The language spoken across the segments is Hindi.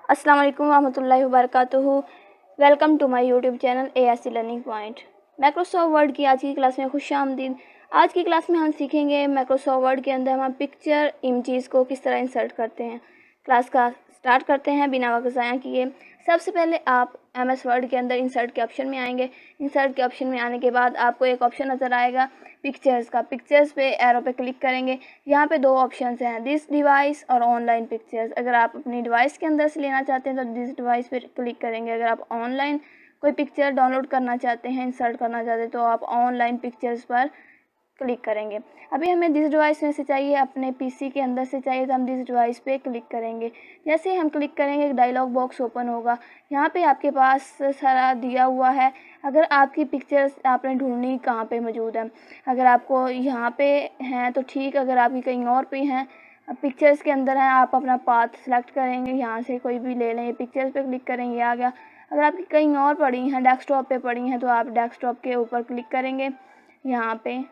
अस्सलाम वालेकुम रहमतुल्लाहि व बरकातुहू। Welcome to my YouTube channel ASC learning point. Microsoft Word की आज की क्लास में खुशामदीद। आज की क्लास में हम सीखेंगे माइक्रोसॉफ्ट वर्ड के अंदर हम पिक्चर इमेजेस को किस तरह इंसर्ट करते हैं। क्लास का स्टार्ट करते हैं बिना वक्त ज़ाया किए। सबसे पहले आप MS वर्ड के अंदर इंसर्ट के ऑप्शन में आएंगे। इंसर्ट के ऑप्शन में आने के बाद आपको एक ऑप्शन नज़र आएगा पिक्चर्स का। पिक्चर्स पे एरो पे क्लिक करेंगे। यहाँ पे दो ऑप्शंस हैं, दिस डिवाइस और ऑनलाइन पिक्चर्स। अगर आप अपनी डिवाइस के अंदर से लेना चाहते हैं तो दिस डिवाइस पे क्लिक करेंगे। अगर आप ऑनलाइन कोई पिक्चर डाउनलोड करना चाहते हैं, इंसर्ट करना चाहते हैं, तो आप ऑनलाइन पिक्चर्स पर क्लिक करेंगे। अभी हमें दिस डिवाइस में से चाहिए, अपने PC के अंदर से चाहिए, तो हम दिस डिवाइस पे क्लिक करेंगे। जैसे हम क्लिक करेंगे एक डायलॉग बॉक्स ओपन होगा। यहाँ पे आपके पास सारा दिया हुआ है। अगर आपकी पिक्चर्स आपने ढूंढनी कहाँ पे मौजूद है, अगर आपको यहाँ पे हैं तो ठीक, अगर आपकी कहीं और पे हैं, पिक्चर्स के अंदर हैं, आप अपना पाथ सेलेक्ट करेंगे, यहाँ से कोई भी ले लें, पिक्चर्स पे क्लिक करेंगे, आ गया। अगर आपकी कहीं और पड़ी हैं, डेस्कटॉप पे पड़ी हैं, तो आप डेस्कटॉप के ऊपर क्लिक करेंगे। यहाँ पे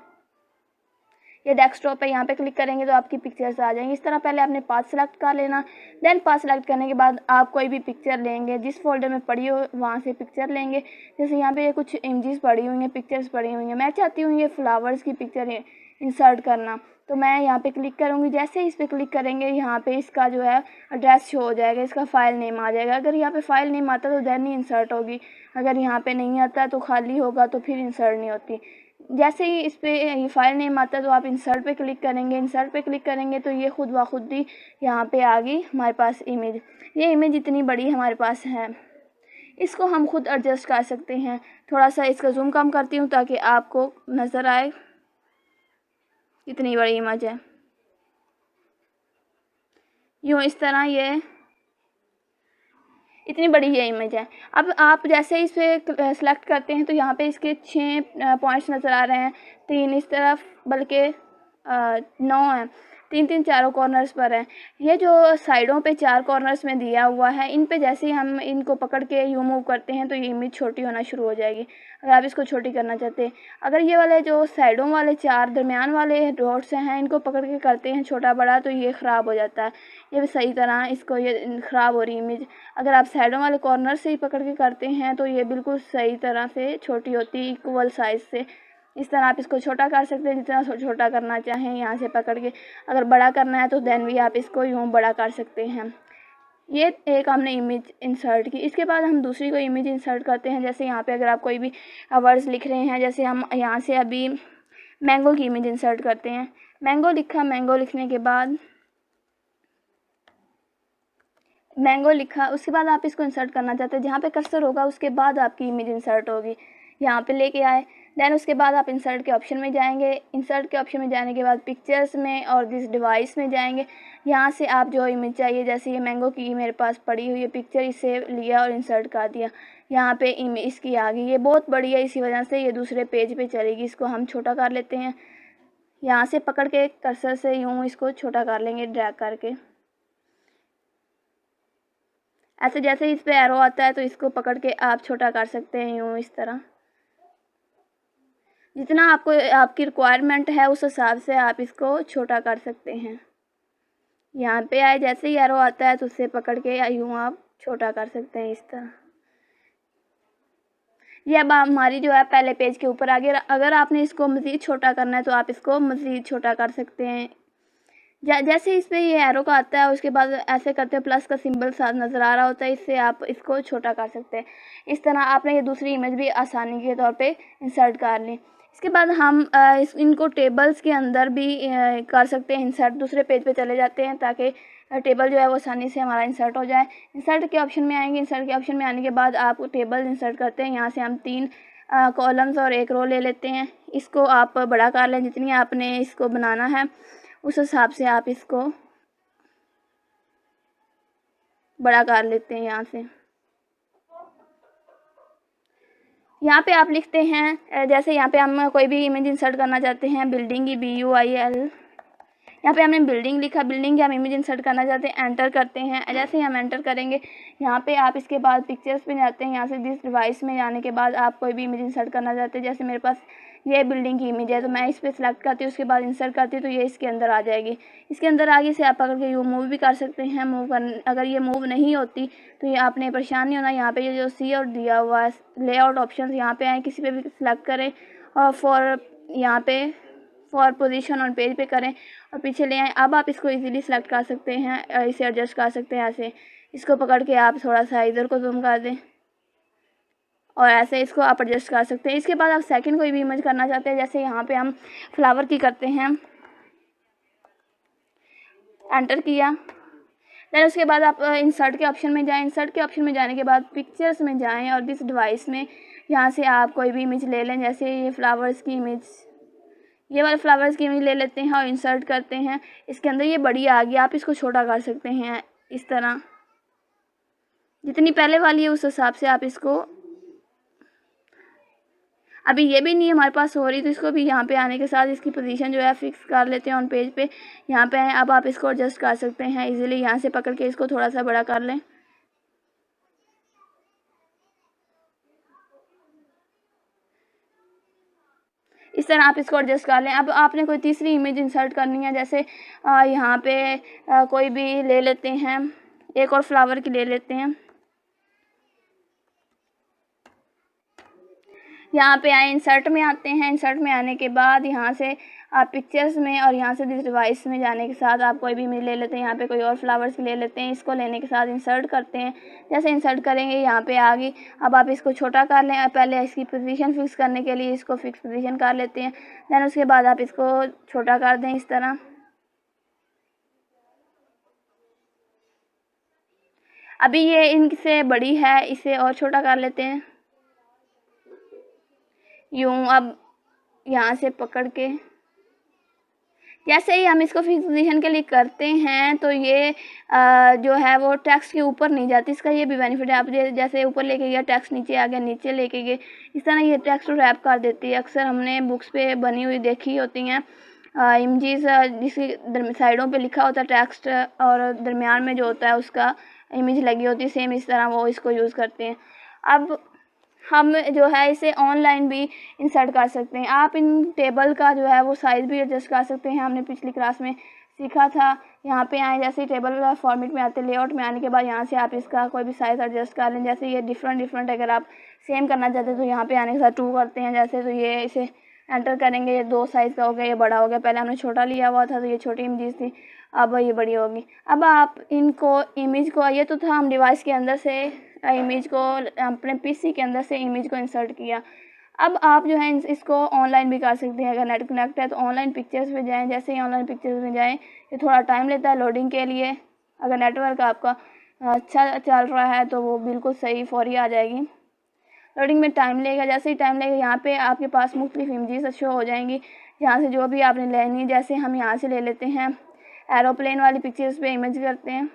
ये डेस्कटॉप पे यहाँ पे क्लिक करेंगे तो आपकी पिक्चर्स आ जाएंगी। इस तरह पहले आपने पाथ सेलेक्ट कर लेना। देन पाथ सेलेक्ट करने के बाद आप कोई भी पिक्चर लेंगे, जिस फोल्डर में पड़ी हो वहाँ से पिक्चर लेंगे। जैसे यहाँ पे कुछ इमेजेस पड़ी हुई हैं, पिक्चर्स पड़ी हुई हैं, मैं चाहती हूँ ये फ्लावर्स की पिक्चर इंसर्ट करना, तो मैं यहाँ पे क्लिक करूँगी। जैसे इस पर क्लिक करेंगे यहाँ पे इसका जो है एड्रेस शो हो जाएगा, इसका फ़ाइल नेम आ जाएगा। अगर यहाँ पे फ़ाइल नेम आता तो देन ही इंसर्ट होगी, अगर यहाँ पे नहीं आता तो खाली होगा तो फिर इंसर्ट नहीं होती। जैसे ही इस पे ये फाइल नेम आता है तो आप इंसर्ट पे क्लिक करेंगे। इंसर्ट पे क्लिक करेंगे तो ये खुद ब खुद ही यहाँ पे आ गई हमारे पास इमेज। ये इमेज इतनी बड़ी हमारे पास है, इसको हम खुद एडजस्ट कर सकते हैं। थोड़ा सा इसका जूम कम करती हूँ ताकि आपको नज़र आए कितनी बड़ी इमेज है। यूँ इस तरह ये इतनी बड़ी ये इमेज है। अब आप जैसे इस पर सेलेक्ट करते हैं तो यहाँ पे इसके 6 पॉइंट्स नज़र आ रहे हैं, 3 इस तरफ, बल्कि 9 हैं, 3 चारों कॉर्नर्स पर हैं। ये जो साइडों पे 4 कॉर्नर्स में दिया हुआ है, इन पे जैसे ही हम इनको पकड़ के यूँ मूव करते हैं तो ये इमेज छोटी होना शुरू हो जाएगी। अगर आप इसको छोटी करना चाहते हैं, अगर ये वाले जो साइडों वाले 4 दरमियान वाले डॉट्स हैं, इनको पकड़ के करते हैं छोटा बड़ा तो ये ख़राब हो जाता है। ये भी सही तरह इसको ये ख़राब हो रही इमेज। अगर आप साइडों वाले कॉर्नर से ही पकड़ के करते हैं तो ये बिल्कुल सही तरह से छोटी होती है, इक्वल साइज़ से। इस तरह आप इसको छोटा कर सकते हैं, जितना छोटा करना चाहें यहाँ से पकड़ के। अगर बड़ा करना है तो देन भी आप इसको यूँ बड़ा कर सकते हैं। ये एक हमने इमेज इंसर्ट की। इसके बाद हम दूसरी कोई इमेज इंसर्ट करते हैं। जैसे यहाँ पे अगर आप कोई भी वर्ड्स लिख रहे हैं, जैसे हम यहाँ से अभी मैंगो की इमेज इंसर्ट करते हैं। मैंगो लिखा, मैंगो लिखने के बाद मैंगो लिखा, उसके बाद आप इसको इंसर्ट करना चाहते हैं, जहाँ पे कर्सर होगा उसके बाद आपकी इमेज इंसर्ट होगी। यहाँ पे लेके आए, देन उसके बाद आप इंसर्ट के ऑप्शन में जाएंगे। इंसर्ट के ऑप्शन में जाने के बाद पिक्चर्स में और दिस डिवाइस में जाएंगे। यहाँ से आप जो इमेज चाहिए, जैसे ये मैंगो की मेरे पास पड़ी हुई है पिक्चर, इसे लिया और इंसर्ट कर दिया। यहाँ पे इमेज इसकी आ गई। ये बहुत बड़ी है, इसी वजह से ये दूसरे पेज पे चलेगी। इसको हम छोटा कर लेते हैं, यहाँ से पकड़ के कर्सर से यूँ इसको छोटा कर लेंगे ड्रैग करके। ऐसे जैसे इस पे एरो आता है तो इसको पकड़ के आप छोटा कर सकते हैं, यूँ इस तरह। जितना आपको आपकी रिक्वायरमेंट है उस हिसाब से आप इसको छोटा कर सकते हैं। यहाँ पे आए, जैसे ही एरो आता है तो उससे पकड़ के यूँ आप छोटा कर सकते हैं, इस तरह। ये अब हमारी जो है पहले पेज के ऊपर आ गया। अगर आपने इसको मज़ीद छोटा करना है तो आप इसको मज़ीद छोटा कर सकते हैं। जैसे इस पे ये एरो का आता है, उसके बाद ऐसे करते हैं, प्लस का सिंबल साथ नज़र आ रहा होता है, इससे आप इसको छोटा कर सकते हैं। इस तरह आपने ये दूसरी इमेज भी आसानी के तौर पे इंसर्ट कर ली। इसके बाद हम इनको टेबल्स के अंदर भी कर सकते हैं इंसर्ट। दूसरे पेज पे चले जाते हैं ताकि टेबल जो है वो आसानी से हमारा इंसर्ट हो जाए। इंसर्ट के ऑप्शन में आएंगे। इंसर्ट के ऑप्शन में आने के बाद आप टेबल इंसर्ट करते हैं। यहाँ से हम 3 कॉलम्स और 1 रो ले लेते हैं। इसको आप बड़ा कर लें, जितनी आपने इसको बनाना है उस हिसाब से आप इसको बड़ा कर लेते हैं। यहाँ पे आप लिखते हैं, जैसे यहाँ पे हम कोई भी इमेज इंसर्ट करना चाहते हैं, बिल्डिंग की BUIL, यहाँ पे हमने बिल्डिंग लिखा, बिल्डिंग की हम इमेज इंसर्ट करना चाहते हैं, एंटर करते हैं। जैसे ही हम एंटर करेंगे यहाँ पे आप इसके बाद पिक्चर्स पे जाते हैं। यहाँ से दिस डिवाइस में जाने के बाद आप कोई भी इमेज इंसर्ट करना चाहते हैं, जैसे मेरे पास ये बिल्डिंग की इमेज है, तो मैं इस पर सिलेक्ट करती हूँ, उसके बाद इंसर्ट करती हूँ तो ये इसके अंदर आ जाएगी। इसके अंदर आगे से आप पकड़ के ये मूव भी कर सकते हैं। अगर ये मूव नहीं होती तो ये आपने परेशान नहीं होना। यहाँ पे ये जो सी और दिया हुआ है लेआउट ऑप्शन, यहाँ पे आए, किसी पे भी सिलेक्ट करें और यहाँ पे फॉर पोजीशन ऑन पेज पे करें और पीछे ले आए। अब आप इसको इजीली सेलेक्ट कर सकते हैं, इसे एडजस्ट कर सकते हैं। ऐसे इसको पकड़ के आप थोड़ा सा इधर को जूम कर दें और ऐसे इसको आप एडजस्ट कर सकते हैं। इसके बाद आप सेकंड कोई भी इमेज करना चाहते हैं, जैसे यहाँ पे हम फ्लावर की करते हैं, एंटर किया। देन उसके बाद आप इंसर्ट के ऑप्शन में जाएं। इंसर्ट के ऑप्शन में जाने के बाद पिक्चर्स में जाएं और दिस डिवाइस में यहाँ से आप कोई भी इमेज ले लें। जैसे ये फ्लावर्स की इमेज, ये वाले फ्लावर्स की इमेज ले लेते हैं और इंसर्ट करते हैं। इसके अंदर ये बड़ी आ गई, आप इसको छोटा कर सकते हैं इस तरह, जितनी पहले वाली है उस हिसाब से आप इसको। अभी ये भी नहीं हमारे पास हो रही, तो इसको भी यहाँ पे आने के साथ इसकी पोजीशन जो है फिक्स कर लेते हैं ऑन पेज पे। यहाँ पे आए, अब आप इसको एडजस्ट कर सकते हैं इजीली। यहाँ से पकड़ के इसको थोड़ा सा बड़ा कर लें। इस तरह आप इसको एडजस्ट कर लें। अब आपने कोई तीसरी इमेज इंसर्ट करनी है, जैसे यहाँ पे कोई भी ले लेते हैं, एक और फ्लावर की ले लेते हैं। यहाँ पे आए, इंसर्ट में आते हैं। इंसर्ट में आने के बाद यहाँ से आप पिक्चर्स में और यहाँ से दिस डिवाइस में जाने के साथ आप कोई भी इमेज ले लेते हैं। यहाँ पे कोई और फ्लावर्स ले लेते हैं। इसको लेने के साथ इंसर्ट करते हैं। जैसे इंसर्ट करेंगे यहाँ पे आ गई। अब आप इसको छोटा कर लें। पहले इसकी पोजीशन फिक्स करने के लिए इसको फिक्स पोजीशन कर लेते हैं। दैन उसके बाद आप इसको छोटा कर दें इस तरह। अभी ये इनसे बड़ी है, इसे और छोटा कर लेते हैं यूं। अब यहाँ से पकड़ के जैसे ही हम इसको फिक्स पोजीशन के लिए करते हैं तो ये जो है वो टेक्स्ट के ऊपर नहीं जाती। इसका ये भी बेनिफिट है। आप जैसे ऊपर लेके गया टेक्स्ट नीचे आ गया, नीचे लेके गए, इस तरह ये टेक्स्ट रैप कर देती है। अक्सर हमने बुक्स पे बनी हुई देखी होती हैं इमेजेस, जिसकी साइडों पे लिखा होता है टेक्स्ट और दरमियान में जो होता है उसका इमेज लगी होती है। सेम इस तरह वो इसको यूज़ करते हैं। अब हम जो है इसे ऑनलाइन भी इंसर्ट कर सकते हैं। आप इन टेबल का जो है वो साइज़ भी एडजस्ट कर सकते हैं। हमने पिछली क्लास में सीखा था। यहाँ पे आए, जैसे टेबल फॉर्मेट में आते, लेआउट में आने के बाद यहाँ से आप इसका कोई भी साइज़ एडजस्ट कर लें। जैसे ये डिफरेंट अगर आप सेम करना चाहते हैं तो यहाँ पे आने के साथ 2 करते हैं। जैसे तो ये इसे एंटर करेंगे, ये 2 साइज़ का हो गया, ये बड़ा हो गया। पहले हमने छोटा लिया हुआ था तो ये छोटी इमेज थी, अब ये बड़ी होगी। अब आप इनको इमेज को, ये तो था हम डिवाइस के अंदर से इमेज को, अपने पीसी के अंदर से इमेज को इंसर्ट किया। अब आप जो है इसको ऑनलाइन भी कर सकते हैं। अगर नेट कनेक्ट है तो ऑनलाइन पिक्चर्स पे जाएं। जैसे ही ऑनलाइन पिक्चर्स में जाएं, ये थोड़ा टाइम लेता है लोडिंग के लिए। अगर नेटवर्क आपका अच्छा चल रहा है तो वो बिल्कुल सही फौरी आ जाएगी। लोडिंग में टाइम लेगा। जैसे ही टाइम लेगा, यहाँ पे आपके पास मुख्तलिफ इमेजेस शो हो जाएंगी, यहाँ से जो भी आपने लेनी है। जैसे हम यहाँ से ले लेते हैं एरोप्लेन वाली पिक्चर्स पे इमेज करते हैं,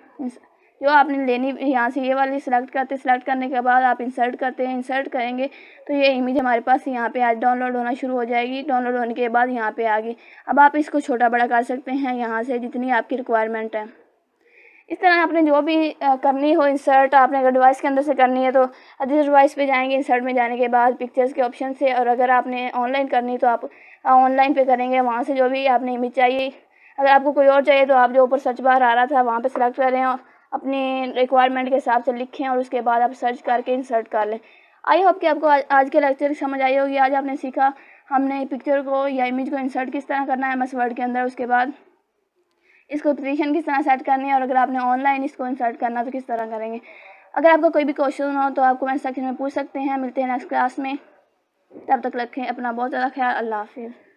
जो आपने लेनी यहाँ से ये वाली सिलेक्ट करते हैं। सिलेक्ट करने के बाद आप इंसर्ट करते हैं। इंसर्ट करेंगे तो ये इमेज हमारे पास यहाँ पे आज डाउनलोड होना शुरू हो जाएगी। डाउनलोड होने के बाद यहाँ पे आ गई। अब आप इसको छोटा बड़ा कर सकते हैं यहाँ से, जितनी आपकी रिक्वायरमेंट है। इस तरह आपने जो भी करनी हो इंसर्ट, आपने अगर डिवाइस के अंदर से करनी है तो जिस डिवाइस पे जाएंगे, इंसर्ट में जाने के बाद पिक्चर्स के ऑप्शन से, और अगर आपने ऑनलाइन करनी तो आप ऑनलाइन पे करेंगे। वहाँ से जो भी आपने इमेज चाहिए, अगर आपको कोई और चाहिए तो आप जो ऊपर सर्च बार आ रहा था वहाँ पे सेलेक्ट करें और अपनी रिक्वायरमेंट के हिसाब से लिखें और उसके बाद आप सर्च करके इंसर्ट कर लें। आई होप कि आपको आज के लेक्चर समझ आई होगी। आज आपने सीखा हमने पिक्चर को या इमेज को इंसर्ट किस तरह करना है एमएस वर्ड के अंदर, उसके बाद इसको पोजीशन किस तरह सेट करनी है, और अगर आपने ऑनलाइन इसको इंसर्ट करना तो किस तरह करेंगे। अगर आपका कोई भी क्वेश्चन हो तो आप कमेंट सेक्शन में पूछ सकते हैं। मिलते हैं नेक्स्ट क्लास में, तब तक रखें अपना बहुत ज़्यादा ख्याल। अल्लाह हाफिज़।